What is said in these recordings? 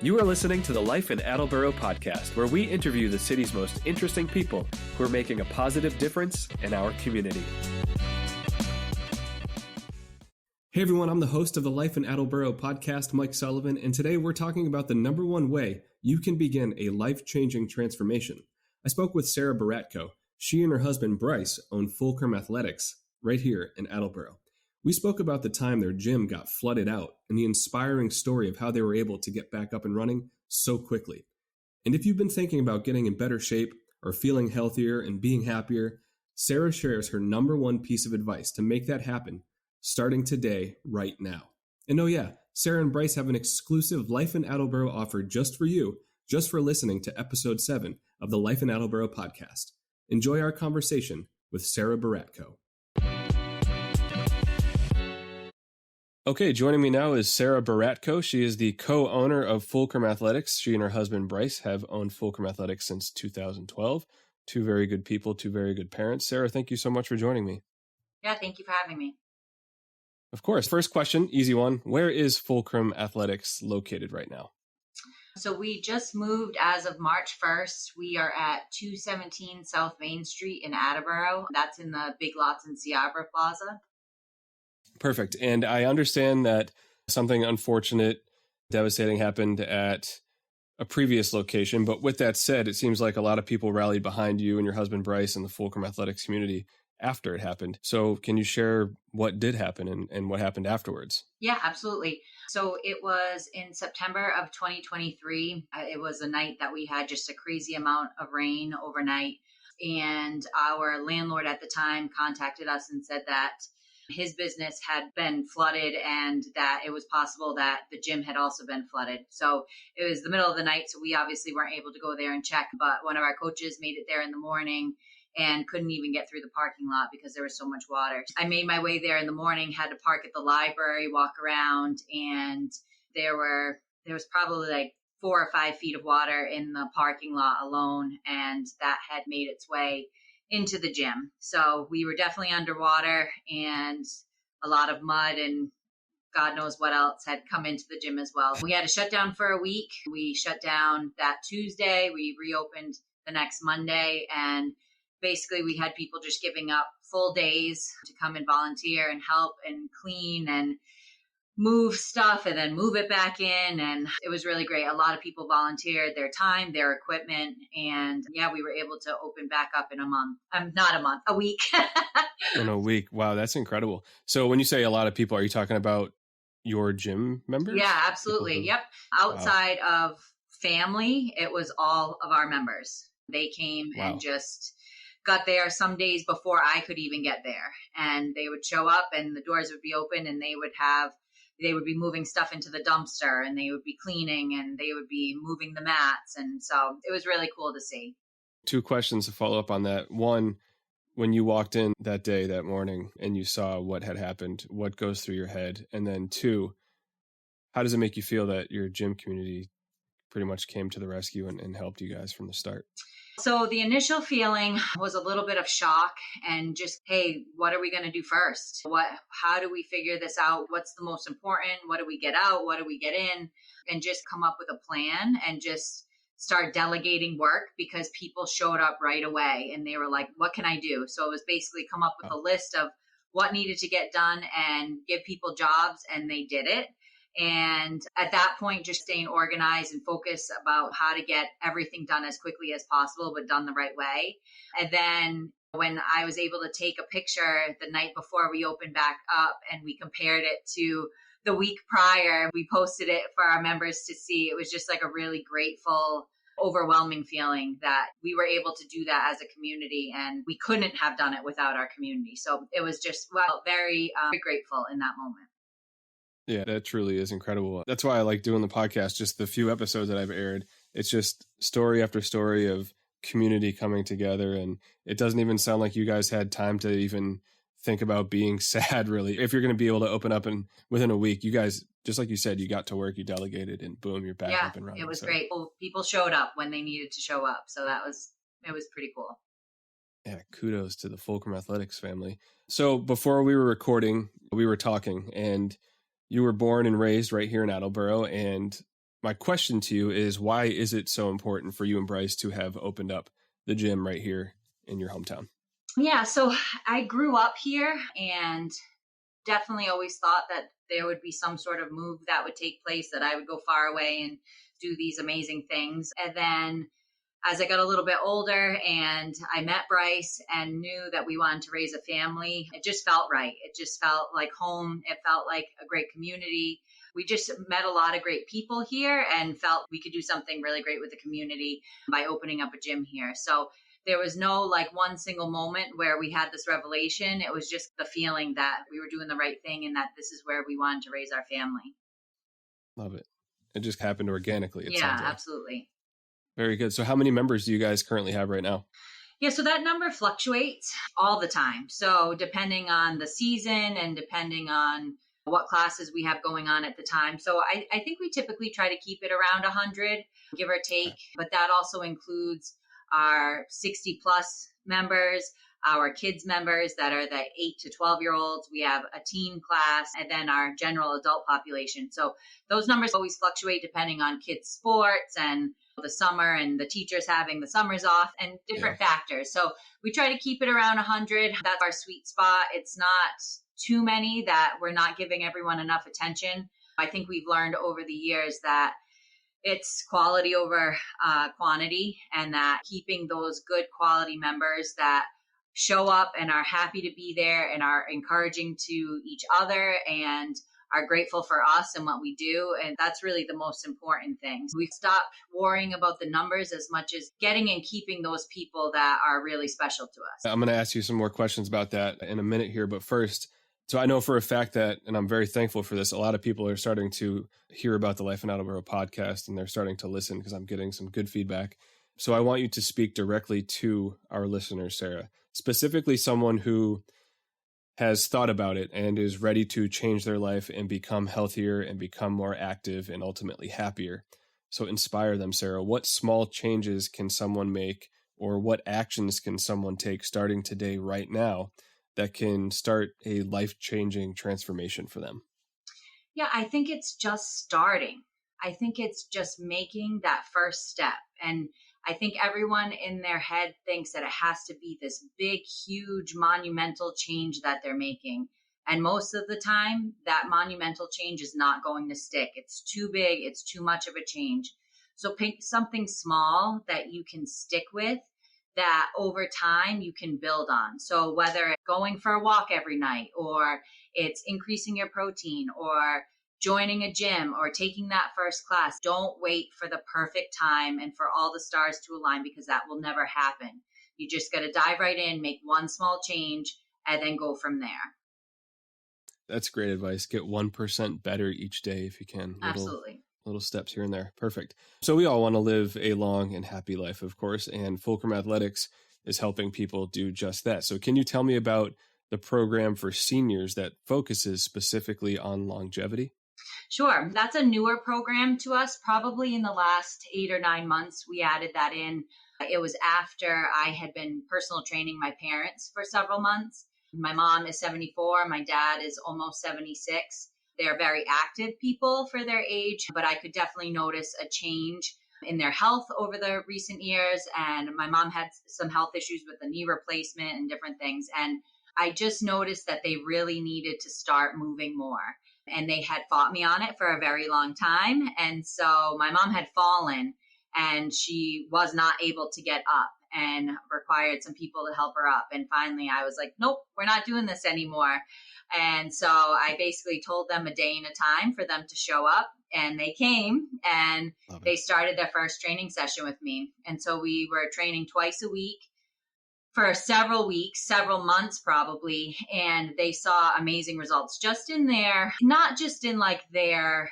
You are listening to the Life in Attleboro Podcast, where we interview the city's most interesting people who are making a positive difference in our community. Hey everyone, I'm the host of the Life in Attleboro Podcast, Mike Sullivan, and today we're talking about the number one way you can begin a life-changing transformation. I spoke with Sarah Boratko. She and her husband, Bryce, own Fulcrum Athletics right here in Attleboro. We spoke about the time their gym got flooded out and the inspiring story of how they were able to get back up and running so quickly. And if you've been thinking about getting in better shape or feeling healthier and being happier, Sarah shares her number one piece of advice to make that happen starting today, right now. And oh yeah, Sarah and Bryce have an exclusive Life in Attleboro offer just for you, just for listening to episode 7 of the Life in Attleboro podcast. Enjoy our conversation with Sarah Boratko. Okay, joining me now is Sarah Boratko. She is the co-owner of Fulcrum Athletics. She and her husband, Bryce, have owned Fulcrum Athletics since 2012. Two very good people, two very good parents. Sarah, thank you so much for joining me. Yeah, thank you for having me. Of course. First question, easy one. Where is Fulcrum Athletics located right now? So we just moved as of March 1st. We are at 217 South Main Street in Attleboro. That's in the Big Lots and Ciabra Plaza. Perfect. And I understand that something unfortunate, devastating happened at a previous location. But with that said, it seems like a lot of people rallied behind you and your husband, Bryce, and the Fulcrum Athletics community after it happened. So can you share what did happen and what happened afterwards? Yeah, absolutely. So it was in September of 2023. It was a night that we had just a crazy amount of rain overnight. And our landlord at the time contacted us and said that his business had been flooded and that it was possible that the gym had also been flooded. So it was the middle of the night, so we obviously weren't able to go there and check. But one of our coaches made it there in the morning and couldn't even get through the parking lot because there was so much water. I made my way there in the morning, had to park at the library, walk around, and there was probably like 4 or 5 feet of water in the parking lot alone, and that had made its way into the gym. So we were definitely underwater, and a lot of mud and God knows what else had come into the gym as well. We had to shut down for a week. We shut down that Tuesday. We reopened the next Monday, and basically we had people just giving up full days to come and volunteer and help and clean and move stuff and then move it back in. And it was really great. A lot of people volunteered their time, their equipment. And yeah, we were able to open back up in a week. In a week. Wow, that's incredible. So when you say a lot of people, are you talking about your gym members? Yeah, absolutely. Yep. Outside of family, it was all of our members. They came and just got there some days before I could even get there. And they would show up and the doors would be open and they would be moving stuff into the dumpster and they would be cleaning and they would be moving the mats. And so it was really cool to see. 2 questions to follow up on that. One, when you walked in that day, that morning, and you saw what had happened, what goes through your head? And then 2, how does it make you feel that your gym community pretty much came to the rescue and helped you guys from the start? So the initial feeling was a little bit of shock and just, hey, what are we going to do first? How do we figure this out? What's the most important? What do we get out? What do we get in? And just come up with a plan and just start delegating work because people showed up right away and they were like, what can I do? So it was basically come up with a list of what needed to get done and give people jobs, and they did it. And at that point, just staying organized and focused about how to get everything done as quickly as possible, but done the right way. And then when I was able to take a picture the night before we opened back up and we compared it to the week prior, we posted it for our members to see. It was just like a really grateful, overwhelming feeling that we were able to do that as a community, and we couldn't have done it without our community. So it was just, very grateful in that moment. Yeah, that truly is incredible. That's why I like doing the podcast, just the few episodes that I've aired. It's just story after story of community coming together. And it doesn't even sound like you guys had time to even think about being sad, really. If you're going to be able to open up and within a week, you guys, just like you said, you got to work, you delegated, and boom, you're back up and running. It was great. People showed up when they needed to show up. So it was pretty cool. Yeah, kudos to the Fulcrum Athletics family. So before we were recording, we were talking, and you were born and raised right here in Attleboro, and My question to you is, why is it so important for you and Bryce to have opened up the gym right here in your hometown? Yeah, so I grew up here and definitely always thought that there would be some sort of move that would take place, that I would go far away and do these amazing things. And then as I got a little bit older and I met Bryce and knew that we wanted to raise a family, it just felt right. It just felt like home. It felt like a great community. We just met a lot of great people here and felt we could do something really great with the community by opening up a gym here. So there was no like one single moment where we had this revelation. It was just the feeling that we were doing the right thing and that this is where we wanted to raise our family. Love it. It just happened organically. It Yeah, sounds like. absolutely. Very good. So how many members do you guys currently have right now? Yeah, so that number fluctuates all the time. So depending on the season and depending on what classes we have going on at the time. So I think we typically try to keep it around 100, give or take. But that also includes our 60 plus members, our kids members that are the 8 to 12-year-olds. We have a teen class, and then our general adult population. So those numbers always fluctuate depending on kids' sports and the summer and the teachers having the summers off and different factors. So we try to keep it around 100. That's our sweet spot. It's not too many that we're not giving everyone enough attention. I think we've learned over the years that it's quality over quantity, and that keeping those good quality members that show up and are happy to be there and are encouraging to each other and are grateful for us and what we do. And that's really the most important thing. We've stopped worrying about the numbers as much as getting and keeping those people that are really special to us. I'm going to ask you some more questions about that in a minute here. But first, so I know for a fact that, and I'm very thankful for this, a lot of people are starting to hear about the Life in Attleboro podcast, and they're starting to listen because I'm getting some good feedback. So I want you to speak directly to our listeners, Sarah, specifically someone who has thought about it and is ready to change their life and become healthier and become more active and ultimately happier. So inspire them, Sarah. What small changes can someone make, or what actions can someone take starting today, right now, that can start a life-changing transformation for them? Yeah, I think it's just starting. I think it's just making that first step. And I think everyone in their head thinks that it has to be this big, huge, monumental change that they're making. And most of the time, that monumental change is not going to stick. It's too big. It's too much of a change. So pick something small that you can stick with, that over time you can build on. So whether it's going for a walk every night, or it's increasing your protein, or joining a gym, or taking that first class, don't wait for the perfect time and for all the stars to align, because that will never happen. You just got to dive right in, make one small change, and then go from there. That's great advice. Get 1% better each day if you can. Absolutely. Little steps here and there. Perfect. So we all want to live a long and happy life, of course, and Fulcrum Athletics is helping people do just that. So can you tell me about the program for seniors that focuses specifically on longevity? Sure. That's a newer program to us. Probably in the last 8 or 9 months, we added that in. It was after I had been personal training my parents for several months. My mom is 74. My dad is almost 76. They're very active people for their age, but I could definitely notice a change in their health over the recent years. And my mom had some health issues with the knee replacement and different things. And I just noticed that they really needed to start moving more. And they had fought me on it for a very long time. And so my mom had fallen and she was not able to get up and required some people to help her up. And finally I was like, nope, we're not doing this anymore. And so I basically told them a day and a time for them to show up, and they came and they started their first training session with me. And so we were training twice a week for several weeks, several months probably, and they saw amazing results just in their, not just in like their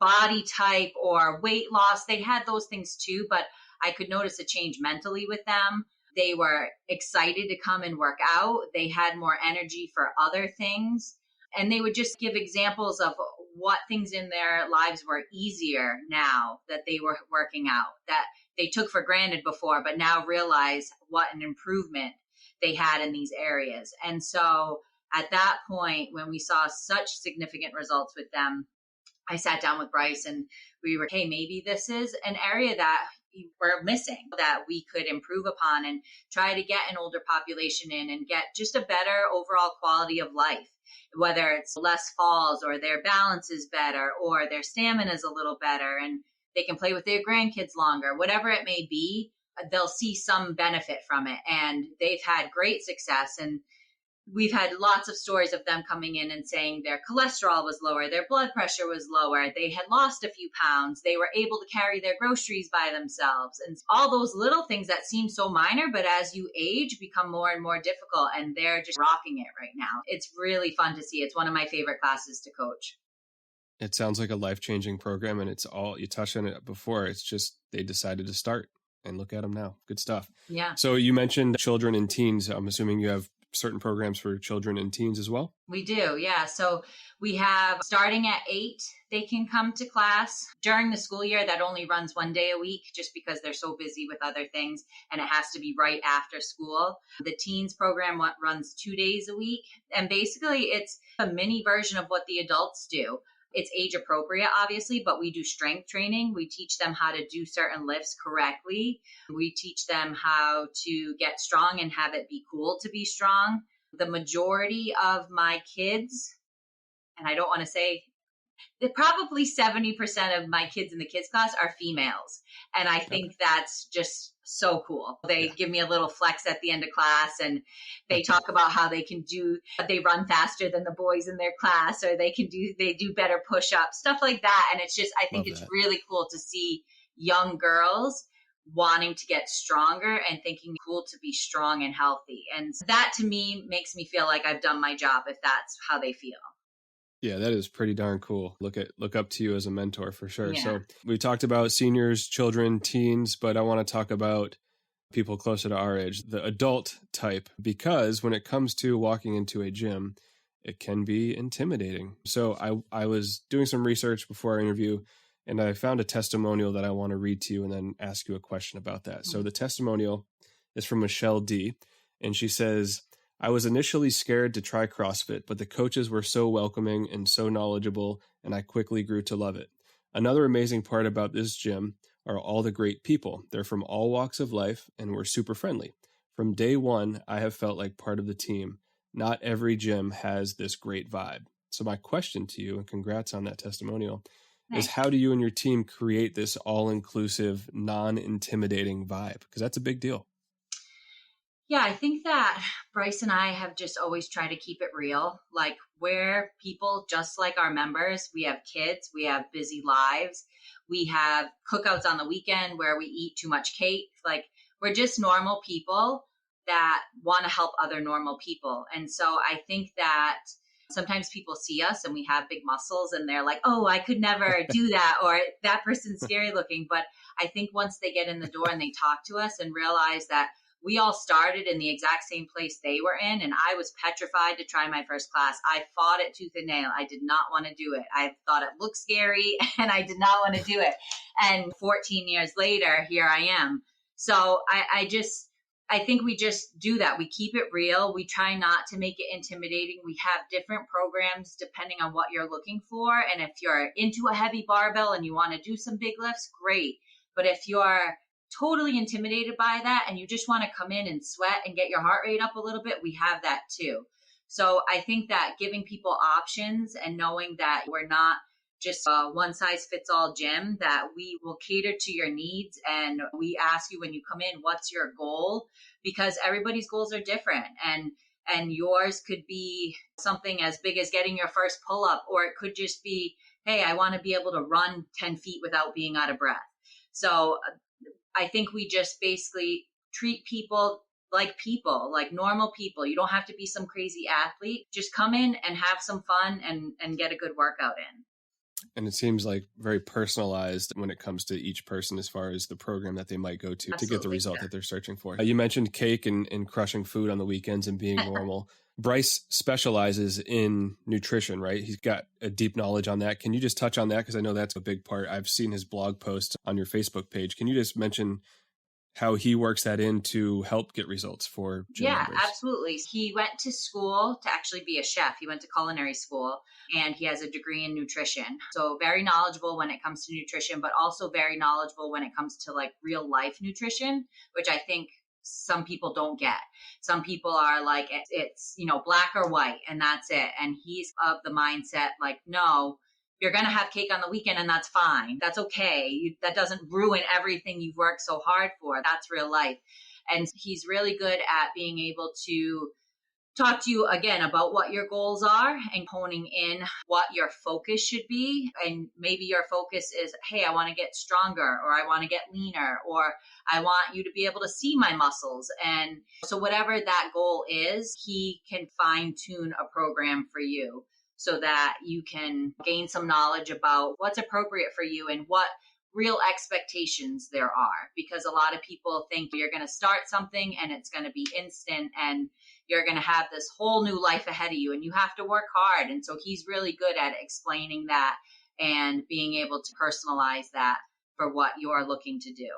body type or weight loss. They had those things too, but I could notice a change mentally with them. They were excited to come and work out. They had more energy for other things. And they would just give examples of what things in their lives were easier now that they were working out, that they took for granted before, but now realize what an improvement they had in these areas. And so at that point, when we saw such significant results with them, I sat down with Bryce and we were, hey, maybe this is an area that we're missing that we could improve upon and try to get an older population in and get just a better overall quality of life, whether it's less falls or their balance is better or their stamina is a little better and they can play with their grandkids longer, whatever it may be, they'll see some benefit from it. And they've had great success. And we've had lots of stories of them coming in and saying their cholesterol was lower, their blood pressure was lower, they had lost a few pounds, they were able to carry their groceries by themselves, and all those little things that seem so minor, but as you age, become more and more difficult, and they're just rocking it right now. It's really fun to see. It's one of my favorite classes to coach. It sounds like a life-changing program, and it's all, you touched on it before, it's just they decided to start, and look at them now. Good stuff. Yeah. So you mentioned children and teens. I'm assuming you have certain programs for children and teens as well? We do, yeah. So we have, starting at 8, they can come to class. During the school year, that only runs 1 day a week just because they're so busy with other things and it has to be right after school. The teens program runs 2 days a week. And basically it's a mini version of what the adults do. It's age appropriate, obviously, but we do strength training. We teach them how to do certain lifts correctly. We teach them how to get strong and have it be cool to be strong. The majority of my kids, and I don't want to say, probably 70% of my kids in the kids class are females. And I think that's just so cool. They give me a little flex at the end of class and they talk about how they run faster than the boys in their class, or they do better push-ups, stuff like that. And it's just, I think it's really cool to see young girls wanting to get stronger and thinking cool to be strong and healthy. And that to me makes me feel like I've done my job if that's how they feel. Yeah, that is pretty darn cool. Look up to you as a mentor for sure. Yeah. So we talked about seniors, children, teens, but I want to talk about people closer to our age, the adult type, because when it comes to walking into a gym, it can be intimidating. So I was doing some research before our interview and I found a testimonial that I want to read to you and then ask you a question about that. Mm-hmm. So the testimonial is from Michelle D. And she says, I was initially scared to try CrossFit, but the coaches were so welcoming and so knowledgeable, and I quickly grew to love it. Another amazing part about this gym are all the great people. They're from all walks of life, and we're super friendly. From day one, I have felt like part of the team. Not every gym has this great vibe. So my question to you, and congrats on that testimonial, is how do you and your team create this all-inclusive, non-intimidating vibe? Because that's a big deal. Yeah, I think that Bryce and I have just always tried to keep it real. Like, we're people just like our members. We have kids. We have busy lives. We have cookouts on the weekend where we eat too much cake. Like, we're just normal people that want to help other normal people. And so I think that sometimes people see us and we have big muscles and they're like, oh, I could never do that, or that person's scary looking. But I think once they get in the door and they talk to us and realize that we all started in the exact same place they were in, and I was petrified to try my first class. I fought it tooth and nail. I did not want to do it. I thought it looked scary, and I did not want to do it. And 14 years later, here I am. So I think we just do that. We keep it real. We try not to make it intimidating. We have different programs depending on what you're looking for. And if you're into a heavy barbell and you want to do some big lifts, great. But if you're totally intimidated by that and you just want to come in and sweat and get your heart rate up a little bit, we have that too. So I think that giving people options and knowing that we're not just a one size fits all gym, that we will cater to your needs. And we ask you when you come in, what's your goal? Because everybody's goals are different. And yours could be something as big as getting your first pull up, or it could just be, hey, I want to be able to run 10 feet without being out of breath. So I think we just basically treat people, like normal people. You don't have to be some crazy athlete. Just come in and have some fun and get a good workout in. And it seems like very personalized when it comes to each person as far as the program that they might go to Absolutely, get the result that they're searching for. You mentioned cake and crushing food on the weekends and being normal. Bryce specializes in nutrition, right? He's got a deep knowledge on that. Can you just touch on that? Because I know that's a big part. I've seen his blog post on your Facebook page. Can you just mention how he works that in to help get results for gym members. Absolutely. He went to school to actually be a chef. He went to culinary school and he has a degree in nutrition. So very knowledgeable when it comes to nutrition, but also very knowledgeable when it comes to like real life nutrition, which I think some people don't get. Some people are like, it's, black or white and that's it. And he's of the mindset like, no, you're going to have cake on the weekend and that's fine. That's okay. That doesn't ruin everything you've worked so hard for. That's real life. And he's really good at being able to talk to you again about what your goals are and honing in what your focus should be. And maybe your focus is, hey, I want to get stronger, or I want to get leaner, or I want you to be able to see my muscles. And so whatever that goal is, he can fine tune a program for you so that you can gain some knowledge about what's appropriate for you and what real expectations there are. Because a lot of people think you're going to start something and it's going to be instant and you're going to have this whole new life ahead of you and you have to work hard. And so he's really good at explaining that and being able to personalize that for what you're looking to do.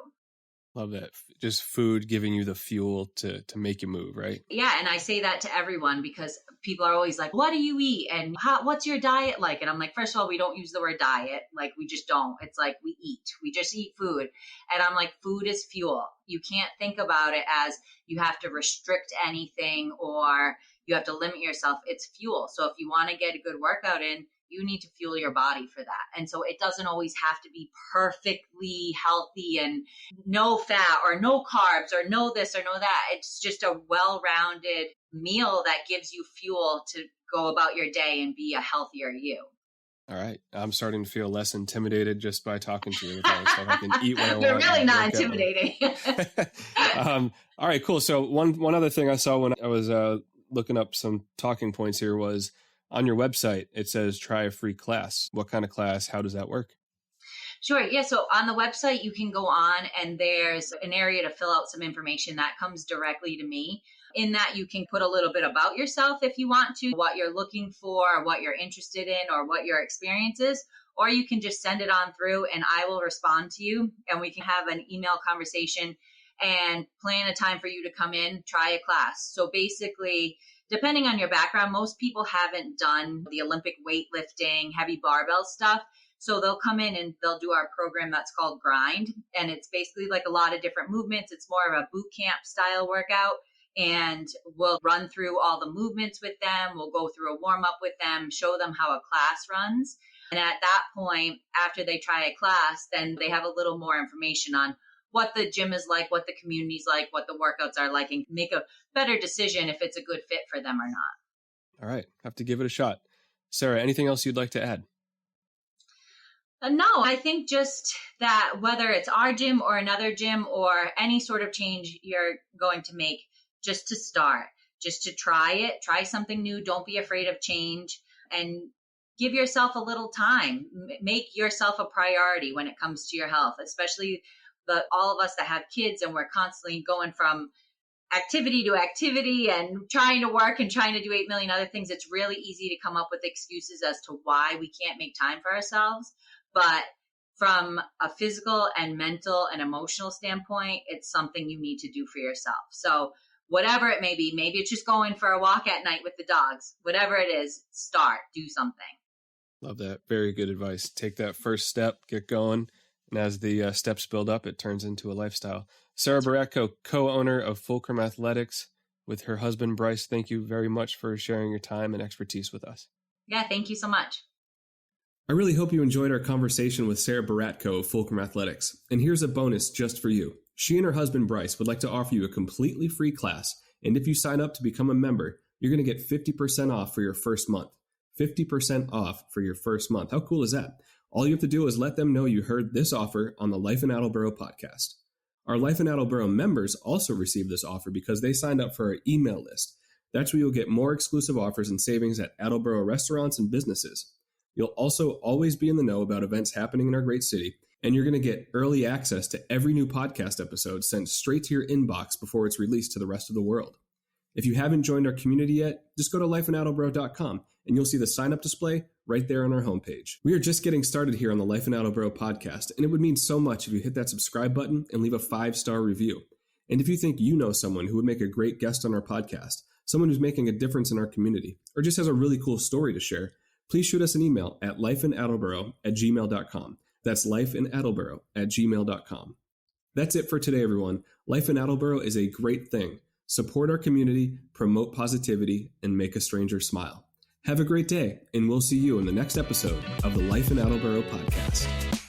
Love that. Just food giving you the fuel to make you move, right? Yeah. And I say that to everyone because people are always like, what do you eat? And what's your diet like? And I'm like, first of all, we don't use the word diet. Like we just don't. It's like we eat. We just eat food. And I'm like, food is fuel. You can't think about it as you have to restrict anything or you have to limit yourself. It's fuel. So if you want to get a good workout in, you need to fuel your body for that. And so it doesn't always have to be perfectly healthy and no fat or no carbs or no this or no that. It's just a well-rounded meal that gives you fuel to go about your day and be a healthier you. All right. I'm starting to feel less intimidated just by talking to you. So I can eat what I want. You're really not intimidating. All right, cool. So one other thing I saw when I was looking up some talking points here was on your website, it says try a free class. What kind of class? How does that work? Sure. Yeah. So on the website, you can go on and there's an area to fill out some information that comes directly to me. In that, you can put a little bit about yourself if you want to, what you're looking for, what you're interested in, or what your experience is. Or you can just send it on through and I will respond to you and we can have an email conversation and plan a time for you to come in, try a class. So basically, depending on your background, most people haven't done the Olympic weightlifting, heavy barbell stuff. So they'll come in and they'll do our program that's called Grind. And it's basically like a lot of different movements. It's more of a boot camp style workout. And we'll run through all the movements with them. We'll go through a warm up with them, show them how a class runs. And at that point, after they try a class, then they have a little more information on what the gym is like, what the community's like, what the workouts are like, and make a better decision if it's a good fit for them or not. All right. Have to give it a shot. Sarah, anything else you'd like to add? No, I think just that whether it's our gym or another gym or any sort of change you're going to make, just to start, just to try it, try something new. Don't be afraid of change and give yourself a little time. Make yourself a priority when it comes to your health, especially all of us that have kids and we're constantly going from activity to activity and trying to work and trying to do 8 million other things. It's really easy to come up with excuses as to why we can't make time for ourselves. But from a physical and mental and emotional standpoint, it's something you need to do for yourself. So whatever it may be, maybe it's just going for a walk at night with the dogs, whatever it is, do something. Love that. Very good advice. Take that first step, get going. And as the steps build up, it turns into a lifestyle. Sarah Boratko, co-owner of Fulcrum Athletics with her husband, Bryce. Thank you very much for sharing your time and expertise with us. Yeah, thank you so much. I really hope you enjoyed our conversation with Sarah Boratko of Fulcrum Athletics. And here's a bonus just for you. She and her husband, Bryce, would like to offer you a completely free class. And if you sign up to become a member, you're going to get 50% off for your first month. 50% off for your first month. How cool is that? All you have to do is let them know you heard this offer on the Life in Attleboro podcast. Our Life in Attleboro members also received this offer because they signed up for our email list. That's where you'll get more exclusive offers and savings at Attleboro restaurants and businesses. You'll also always be in the know about events happening in our great city, and you're going to get early access to every new podcast episode sent straight to your inbox before it's released to the rest of the world. If you haven't joined our community yet, just go to lifeinattleboro.com and you'll see the sign-up display right there on our homepage. We are just getting started here on the Life in Attleboro podcast, and it would mean so much if you hit that subscribe button and leave a 5-star review. And if you think you know someone who would make a great guest on our podcast, someone who's making a difference in our community, or just has a really cool story to share, please shoot us an email at lifeinattleboro@gmail.com. That's lifeinattleboro@gmail.com. That's it for today, everyone. Life in Attleboro is a great thing. Support our community, promote positivity, and make a stranger smile. Have a great day, and we'll see you in the next episode of the Life in Attleboro podcast.